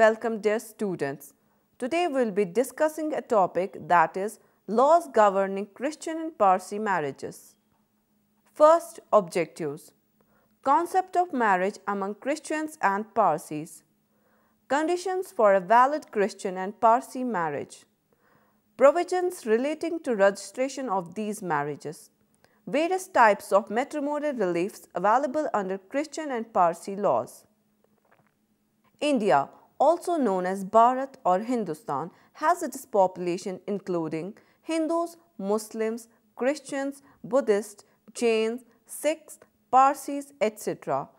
welcome dear students. Today we will be discussing a topic that is laws governing Christian and Parsi marriages. First, objectives. Concept of marriage among Christians and Parsis. Conditions for a valid Christian and Parsi marriage. Provisions relating to registration of these marriages. Various types of matrimonial reliefs available under Christian and Parsi laws. India, also known as Bharat or Hindustan, has its population including Hindus, Muslims, Christians, Buddhists, Jains, Sikhs, Parsis, etc.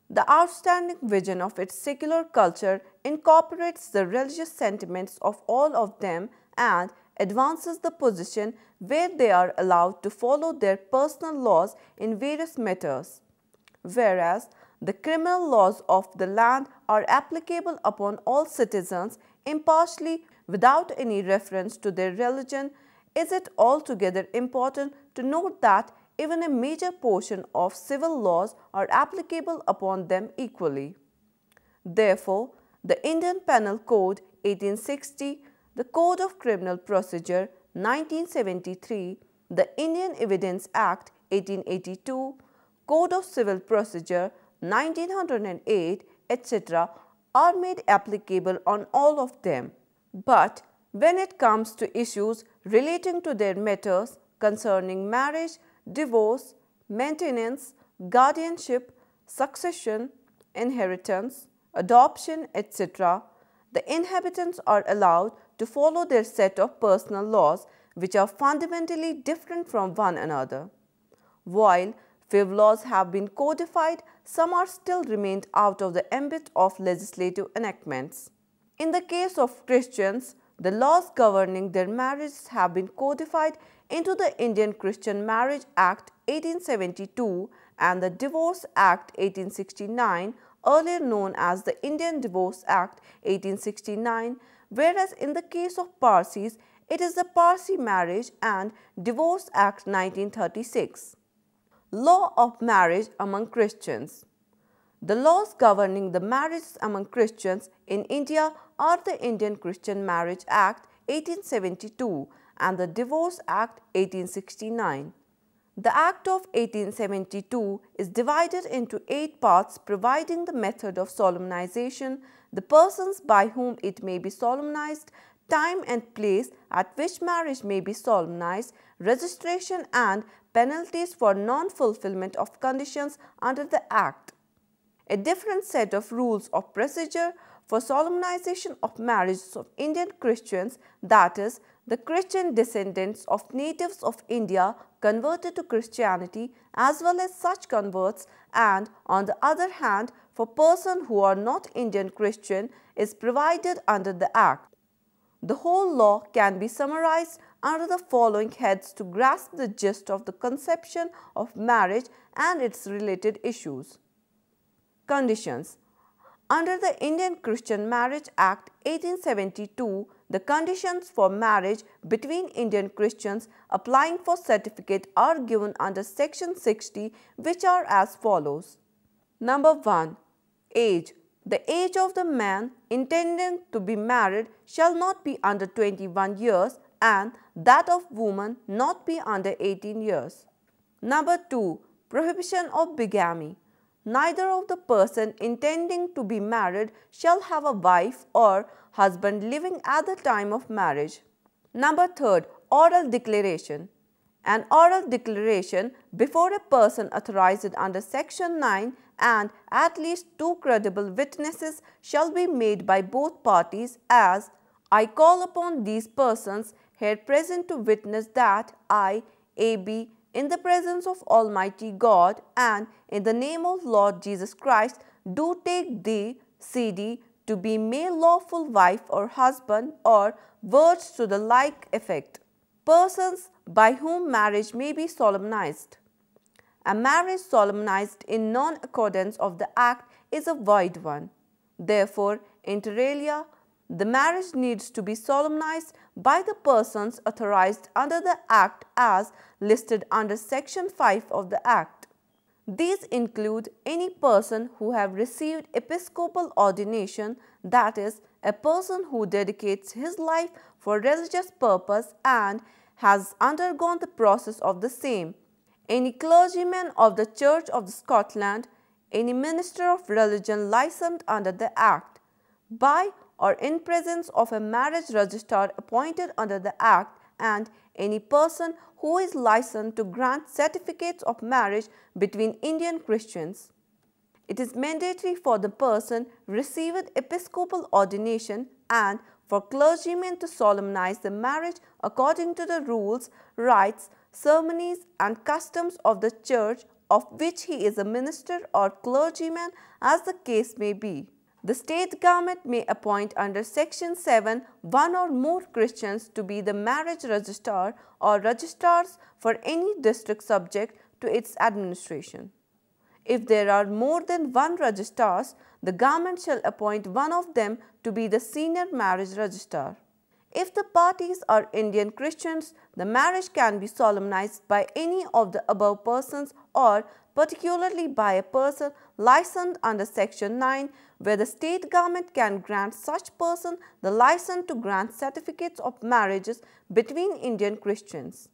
The outstanding vision of its secular culture incorporates the religious sentiments of all of them and advances the position where they are allowed to follow their personal laws in various matters, whereas the criminal laws of the land are applicable upon all citizens impartially without any reference to their religion. Is it altogether important to note that even a major portion of civil laws are applicable upon them equally. Therefore, the Indian Penal Code 1860, the Code of Criminal Procedure 1973, the Indian Evidence Act 1882, Code of Civil Procedure 1908, etc. are made applicable on all of them. But when it comes to issues relating to their matters concerning marriage, divorce, maintenance, guardianship, succession, inheritance, adoption, etc., the inhabitants are allowed to follow their set of personal laws which are fundamentally different from one another. While few laws have been codified, some are still remained out of the ambit of legislative enactments. In the case of Christians, the laws governing their marriages have been codified into the Indian Christian Marriage Act 1872 and the Divorce Act 1869, earlier known as the Indian Divorce Act 1869, whereas in the case of Parsis, it is the Parsi Marriage and Divorce Act 1936. Law of marriage among Christians. The laws governing the marriages among Christians in India are the Indian Christian Marriage Act 1872 and the Divorce Act 1869. The Act of 1872 is divided into 8 parts providing the method of solemnization, the persons by whom it may be solemnized, time and place at which marriage may be solemnized, registration and penalties for non-fulfillment of conditions under the Act. A different set of rules of procedure for solemnization of marriages of Indian Christians, that is, the Christian descendants of natives of India converted to Christianity as well as such converts, and on the other hand for persons who are not Indian Christian is provided under the Act. The whole law can be summarized under the following heads to grasp the gist of the conception of marriage and its related issues. Conditions. Under the Indian Christian Marriage Act 1872, the conditions for marriage between Indian Christians applying for certificate are given under section 60, which are as follows. Number 1. Age. The age of the man intending to be married shall not be under 21 years and that of woman not be under 18 years. Number 2. Prohibition of bigamy. Neither of the person intending to be married shall have a wife or husband living at the time of marriage. Number 3. Oral declaration. An oral declaration before a person authorized under section 9 and at least 2 credible witnesses shall be made by both parties as, I call upon these persons here present to witness that I, A.B., in the presence of Almighty God and in the name of Lord Jesus Christ, do take thee, C.D., to be my lawful wife or husband, or words to the like effect. Persons by whom marriage may be solemnized. A marriage solemnized in non-accordance of the Act is a void one. Therefore, inter alia, the marriage needs to be solemnized by the persons authorized under the Act as listed under section 5 of the Act. These include any person who have received episcopal ordination, that is, a person who dedicates his life for religious purpose and has undergone the process of the same, any clergyman of the Church of Scotland, any minister of religion licensed under the Act, by or in presence of a marriage registrar appointed under the Act, and any person who is licensed to grant certificates of marriage between Indian Christians. It is mandatory for the person received episcopal ordination and for clergymen to solemnize the marriage according to the rules, rites, ceremonies and customs of the church of which he is a minister or clergyman, as the case may be. The state government may appoint under Section 7 one or more Christians to be the marriage registrar or registrars for any district subject to its administration. If there are more than one registrars, the government shall appoint one of them to be the senior marriage registrar. If the parties are Indian Christians, the marriage can be solemnized by any of the above persons or particularly by a person licensed under Section 9, where the state government can grant such person the license to grant certificates of marriages between Indian Christians.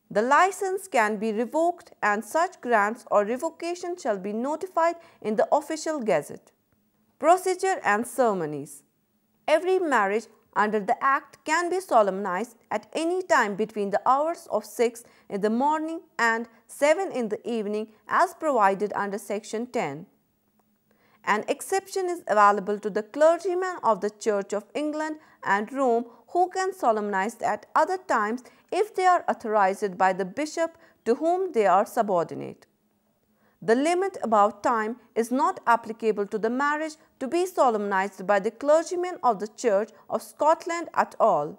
The license can be revoked and such grants or revocation shall be notified in the official gazette. Procedure and ceremonies. Every marriage under the Act can be solemnized at any time between the hours of 6 in the morning and 7 in the evening as provided under Section 10. An exception is available to the clergymen of the Church of England and Rome who can solemnize at other times if they are authorized by the bishop to whom they are subordinate. The limit about time is not applicable to the marriage to be solemnized by the clergymen of the Church of Scotland at all.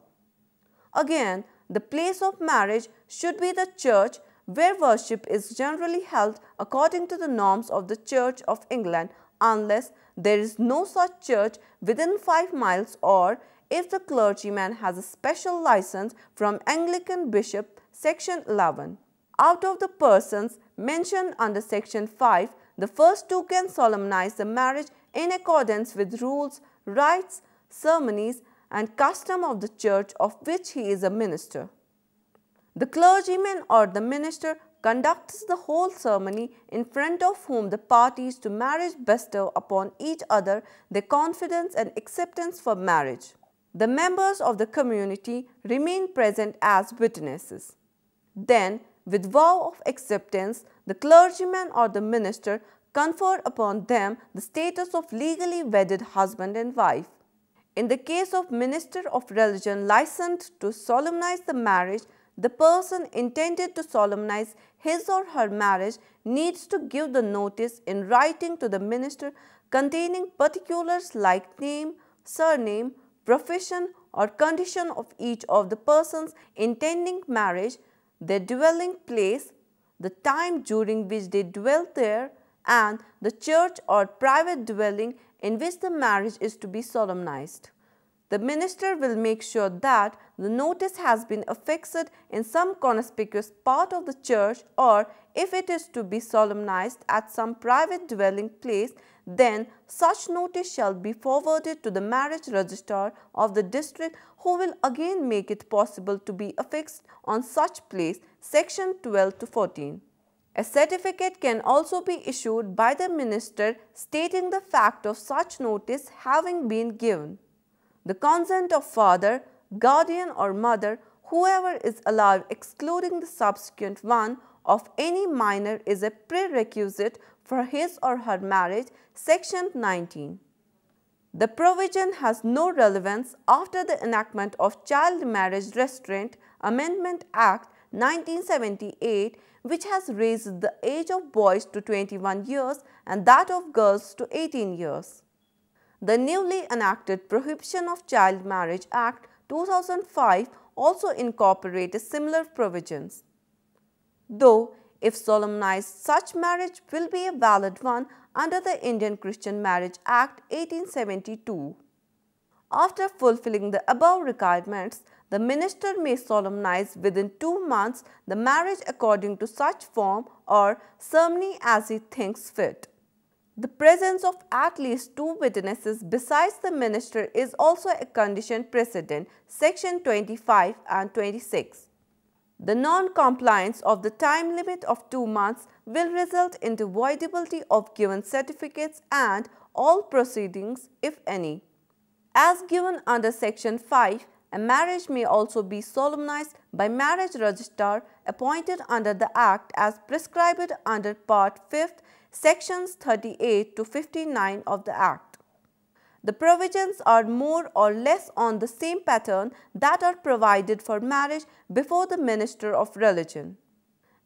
Again, the place of marriage should be the church where worship is generally held according to the norms of the Church of England, unless there is no such church within 5 miles, or if the clergyman has a special license from Anglican bishop, Section 11. Out of the persons mentioned under Section 5, the first two can solemnize the marriage in accordance with rules, rites, ceremonies and custom of the church of which he is a minister. The clergyman or the minister conducts the whole ceremony, in front of whom the parties to marriage bestow upon each other their confidence and acceptance for marriage. The members of the community remain present as witnesses. Then, with vow of acceptance, the clergyman or the minister confer upon them the status of legally wedded husband and wife. In the case of minister of religion licensed to solemnize the marriage, the person intended to solemnize his or her marriage needs to give the notice in writing to the minister containing particulars like name, surname, profession or condition of each of the persons intending marriage, their dwelling place, the time during which they dwell there, and the church or private dwelling in which the marriage is to be solemnized. The minister will make sure that the notice has been affixed in some conspicuous part of the church, or if it is to be solemnized at some private dwelling place, then such notice shall be forwarded to the marriage registrar of the district, who will again make it possible to be affixed on such place. Section 12 to 14. A certificate can also be issued by the minister stating the fact of such notice having been given. The consent of father, guardian or mother, whoever is allowed excluding the subsequent one, of any minor is a prerequisite for his or her marriage. Section 19. The provision has no relevance after the enactment of Child Marriage Restraint Amendment Act 1978, which has raised the age of boys to 21 years and that of girls to 18 years. The newly enacted Prohibition of Child Marriage Act 2005 also incorporates similar provisions. Though, if solemnized, such marriage will be a valid one under the Indian Christian Marriage Act 1872. After fulfilling the above requirements, the minister may solemnize within 2 months the marriage according to such form or ceremony as he thinks fit. The presence of at least 2 witnesses besides the minister is also a condition precedent, section 25 and 26. The non-compliance of the time limit of 2 months will result in the voidability of given certificates and all proceedings, if any. As given under section 5, a marriage may also be solemnized by marriage registrar appointed under the Act as prescribed under Part 5, sections 38 to 59 of the Act. The provisions are more or less on the same pattern that are provided for marriage before the minister of religion.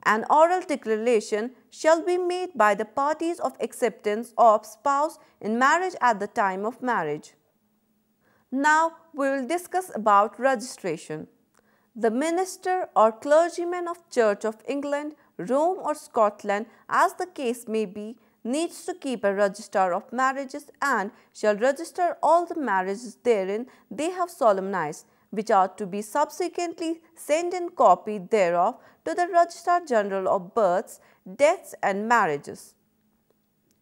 An oral declaration shall be made by the parties of acceptance of spouse in marriage at the time of marriage. Now we will discuss about registration. The minister or clergyman of Church of England, Rome or Scotland, as the case may be, needs to keep a register of marriages and shall register all the marriages therein they have solemnized, which are to be subsequently sent in copy thereof to the Registrar General of Births, Deaths and Marriages.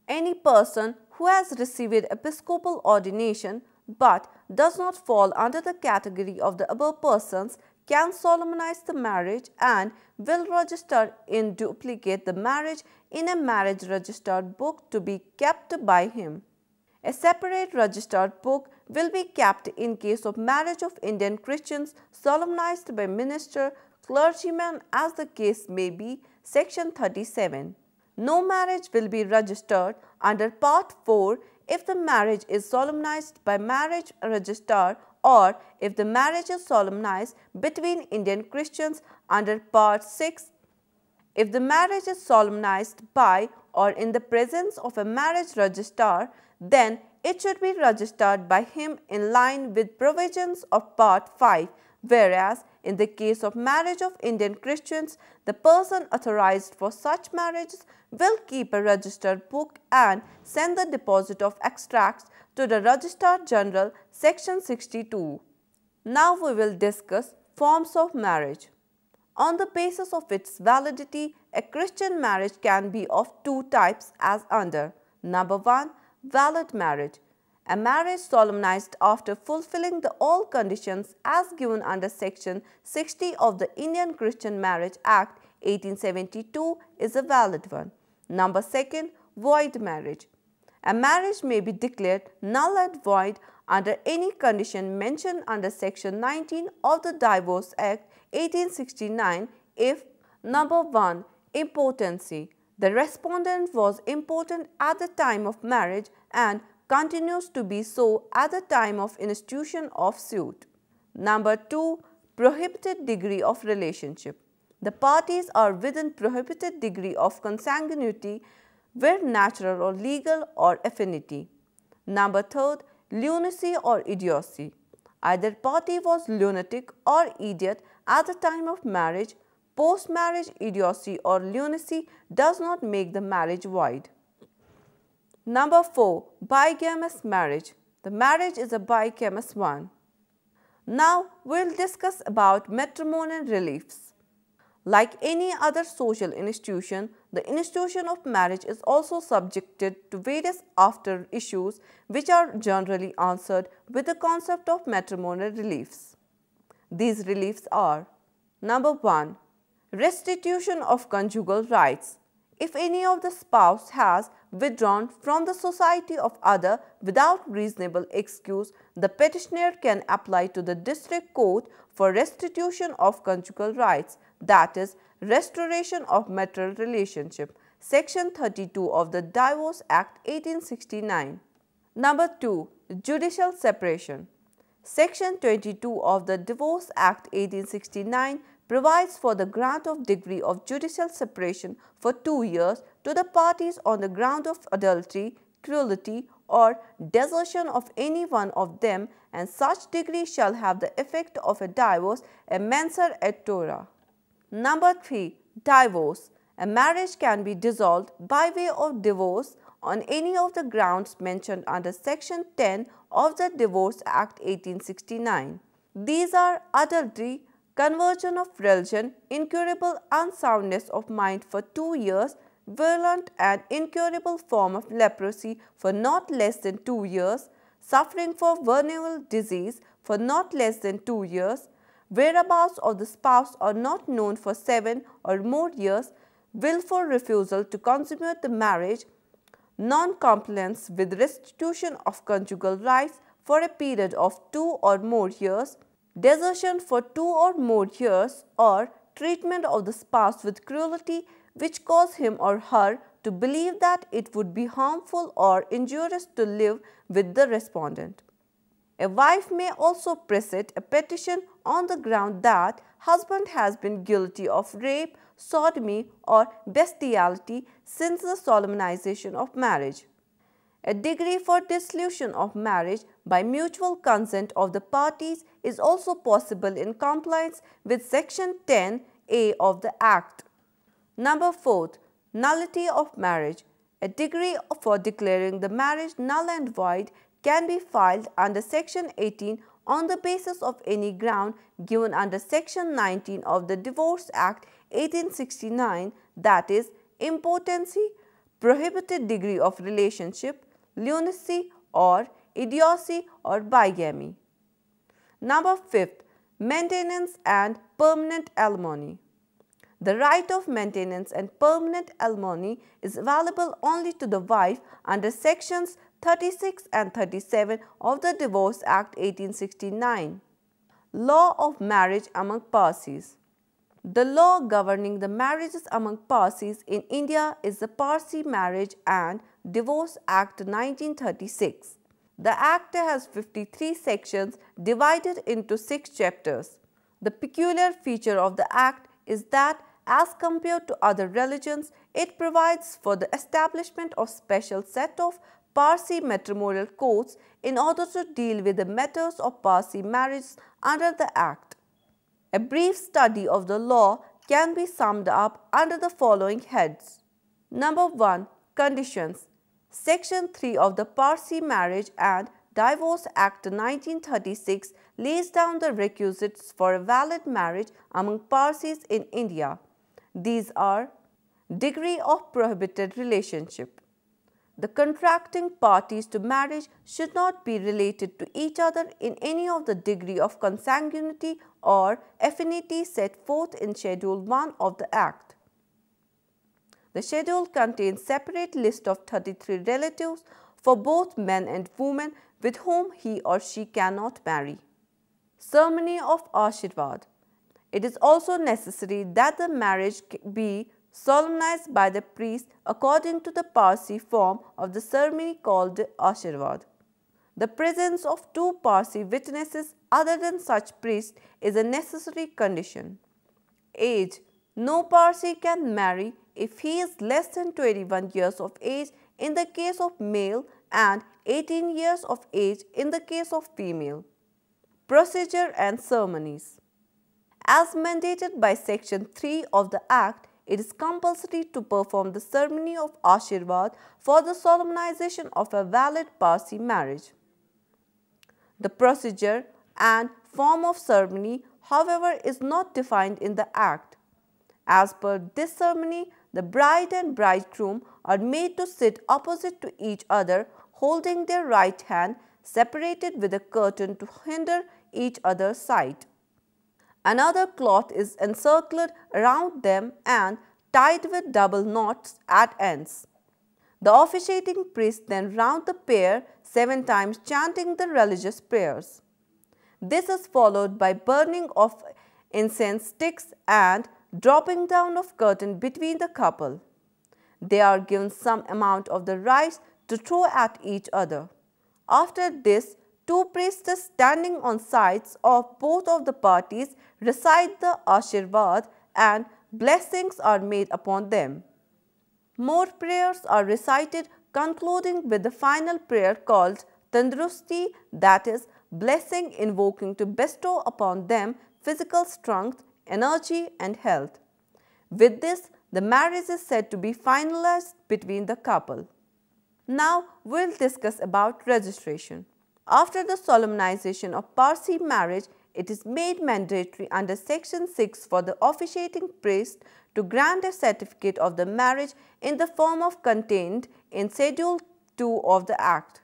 Any person who has received episcopal ordination but does not fall under the category of the above persons can solemnize the marriage and will register in duplicate the marriage in a marriage registered book to be kept by him. A separate registered book will be kept in case of marriage of Indian Christians solemnized by minister, clergyman as the case may be, section 37. No marriage will be registered under Part 4 if the marriage is solemnized by marriage registrar or if the marriage is solemnized between Indian Christians under Part 6. If the marriage is solemnized by or in the presence of a marriage registrar, then it should be registered by him in line with provisions of Part 5, whereas in the case of marriage of Indian Christians, the person authorized for such marriages will keep a registered book and send the deposit of extracts to the Registrar General, section 62. Now we will discuss forms of marriage. On the basis of its validity, a Christian marriage can be of 2 types as under. Number 1. Valid marriage. A marriage solemnized after fulfilling all conditions as given under section 60 of the Indian Christian Marriage Act 1872 is a valid one. Number 2. Void marriage. A marriage may be declared null and void under any condition mentioned under section 19 of the Divorce Act 1869 if number 1. Impotency. The respondent was impotent at the time of marriage and continues to be so at the time of institution of suit. Number 2. Prohibited degree of relationship. The parties are within prohibited degree of consanguinity where natural or legal or affinity. Number 3. Lunacy or idiocy. Either party was lunatic or idiot at the time of marriage. Post-marriage idiocy or lunacy does not make the marriage void. Number 4. Bigamous marriage. The marriage is a bigamous one. Now we will discuss about matrimonial reliefs. Like any other social institution, the institution of marriage is also subjected to various after issues which are generally answered with the concept of matrimonial reliefs. These reliefs are: Number 1. Restitution of conjugal rights. If any of the spouse has withdrawn from the society of other without reasonable excuse, the petitioner can apply to the district court for restitution of conjugal rights, that is, restoration of marital relationship, section 32 of the Divorce Act 1869. Number 2. Judicial separation. Section 22 of the Divorce Act 1869 provides for the grant of degree of judicial separation for 2 years to the parties on the ground of adultery, cruelty or desertion of any one of them, and such degree shall have the effect of a divorce, a mensur et tura. Number 3. Divorce. A marriage can be dissolved by way of divorce on any of the grounds mentioned under Section 10 of the Divorce Act 1869. These are adultery, conversion of religion, incurable unsoundness of mind for 2 years, virulent and incurable form of leprosy for not less than 2 years, suffering for venereal disease for not less than 2 years, whereabouts of the spouse are not known for 7 or more years, willful refusal to consummate the marriage, non-compliance with restitution of conjugal rights for a period of 2 or more years, desertion for 2 or more years, or treatment of the spouse with cruelty which cause him or her to believe that it would be harmful or injurious to live with the respondent. A wife may also present a petition on the ground that husband has been guilty of rape, sodomy or bestiality since the solemnization of marriage. A decree for dissolution of marriage by mutual consent of the parties is also possible in compliance with Section 10A of the Act. Number 4. Nullity of marriage. A decree for declaring the marriage null and void can be filed under Section 18 on the basis of any ground given under Section 19 of the Divorce Act 1869, that is, impotency, prohibited degree of relationship, lunacy or idiocy or bigamy. Number 5. Maintenance and permanent alimony. The right of maintenance and permanent alimony is available only to the wife under Sections 36 and 37 of the Divorce Act 1869. Law of marriage among Parsis. The law governing the marriages among Parsis in India is the Parsi Marriage and Divorce Act 1936. The Act has 53 sections divided into 6 chapters. The peculiar feature of the Act is that as compared to other religions, it provides for the establishment of special set of Parsi matrimonial courts in order to deal with the matters of Parsi marriages under the Act. A brief study of the law can be summed up under the following heads. Number 1. Conditions. Section 3 of the Parsi Marriage and Divorce Act 1936 lays down the requisites for a valid marriage among Parsis in India. These are: degree of prohibited relationship. The contracting parties to marriage should not be related to each other in any of the degree of consanguinity or affinity set forth in Schedule 1 of the Act. The schedule contains separate list of 33 relatives for both men and women with whom he or she cannot marry. Ceremony of Ashirvad. It is also necessary that the marriage be solemnized by the priest according to the Parsi form of the ceremony called Ashirvad. The presence of 2 Parsi witnesses other than such priest is a necessary condition. Age. No Parsi can marry if he is less than 21 years of age in the case of male and 18 years of age in the case of female. Procedure and ceremonies. As mandated by Section 3 of the Act, it is compulsory to perform the ceremony of Ashirvad for the solemnization of a valid Parsi marriage. The procedure and form of ceremony, however, is not defined in the Act. As per this ceremony, the bride and bridegroom are made to sit opposite to each other, holding their right hand separated with a curtain to hinder each other's sight. Another cloth is encircled around them and tied with double knots at ends. The officiating priest then rounds the pair 7 times, chanting the religious prayers. This is followed by burning of incense sticks and dropping down of curtain between the couple. They are given some amount of the rice to throw at each other. After this, 2 priests standing on sides of both of the parties recite the Ashirvad and blessings are made upon them. More prayers are recited, concluding with the final prayer called Tandurusti, that is, blessing invoking to bestow upon them physical strength, energy and health. With this, the marriage is said to be finalized between the couple. Now we'll discuss about registration. After the solemnization of Parsi marriage, it is made mandatory under Section 6 for the officiating priest to grant a certificate of the marriage in the form of contained in Schedule 2 of the Act.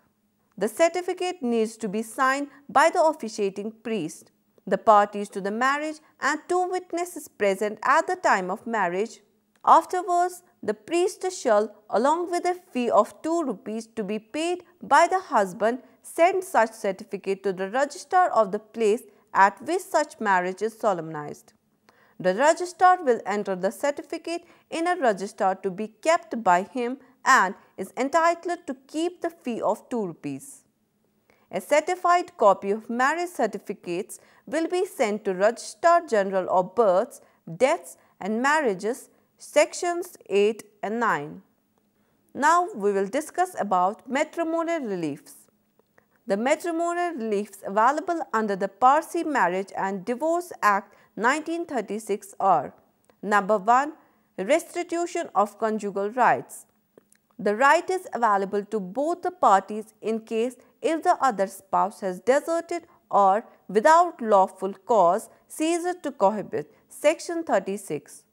The certificate needs to be signed by the officiating priest, the parties to the marriage and two witnesses present at the time of marriage. Afterwards, the priest shall, along with a fee of 2 rupees to be paid by the husband, send such certificate to the registrar of the place at which such marriage is solemnized. The registrar will enter the certificate in a register to be kept by him and is entitled to keep the fee of 2 rupees. A certified copy of marriage certificates will be sent to Registrar General of Births, Deaths and Marriages, Sections 8 and 9. Now we will discuss about matrimonial reliefs. The matrimonial reliefs available under the Parsi Marriage and Divorce Act 1936 are: Number 1. Restitution of conjugal rights. The right is available to both the parties in case if the other spouse has deserted or without lawful cause ceased to cohabit. Section 36.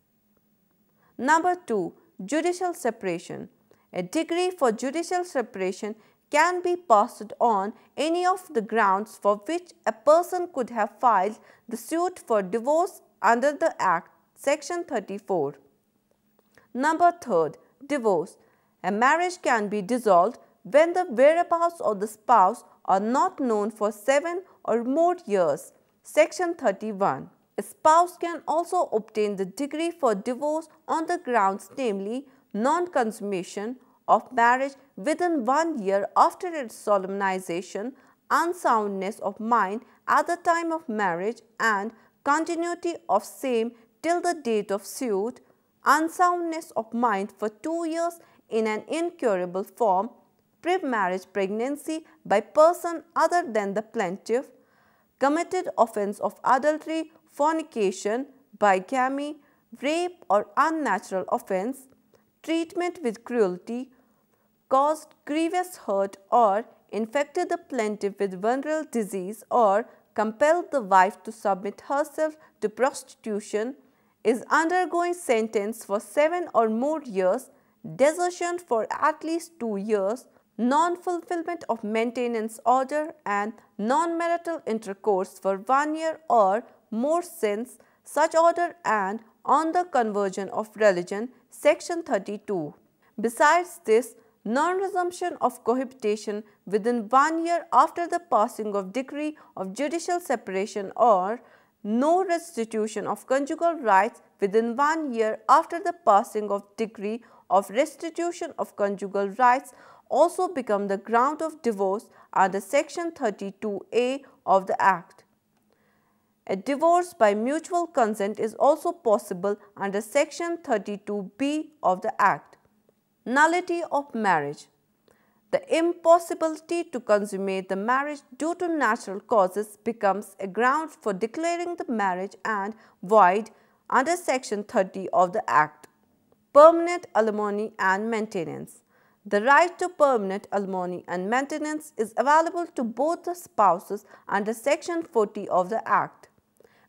Number 2. Judicial separation. A decree for judicial separation can be passed on any of the grounds for which a person could have filed the suit for divorce under the Act. Section 34. Number 3. Divorce. A marriage can be dissolved when the whereabouts of the spouse are not known for 7 or more years. Section 31. A spouse can also obtain the decree for divorce on the grounds namely non-consummation of marriage within 1 year after its solemnization, unsoundness of mind at the time of marriage and continuity of same till the date of suit, unsoundness of mind for 2 years in an incurable form, pre-marriage pregnancy by person other than the plaintiff, committed offence of adultery, fornication, bigamy, rape or unnatural offence, treatment with cruelty, caused grievous hurt or infected the plaintiff with venereal disease or compelled the wife to submit herself to prostitution, is undergoing sentence for 7 or more years, desertion for at least 2 years, non-fulfillment of maintenance order and non-marital intercourse for 1 year or more since such order and on the conversion of religion. Section 32. Besides this, non-resumption of cohabitation within 1 year after the passing of decree of judicial separation or no restitution of conjugal rights within 1 year after the passing of decree of restitution of conjugal rights also become the ground of divorce under Section 32A of the Act. A divorce by mutual consent is also possible under Section 32B of the Act. Nullity of marriage. The impossibility to consummate the marriage due to natural causes becomes a ground for declaring the marriage and void under Section 30 of the Act. Permanent alimony and maintenance. The right to permanent alimony and maintenance is available to both the spouses under Section 40 of the Act.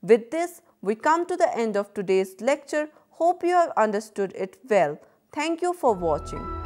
With this, we come to the end of today's lecture. Hope you have understood it well. Thank you for watching.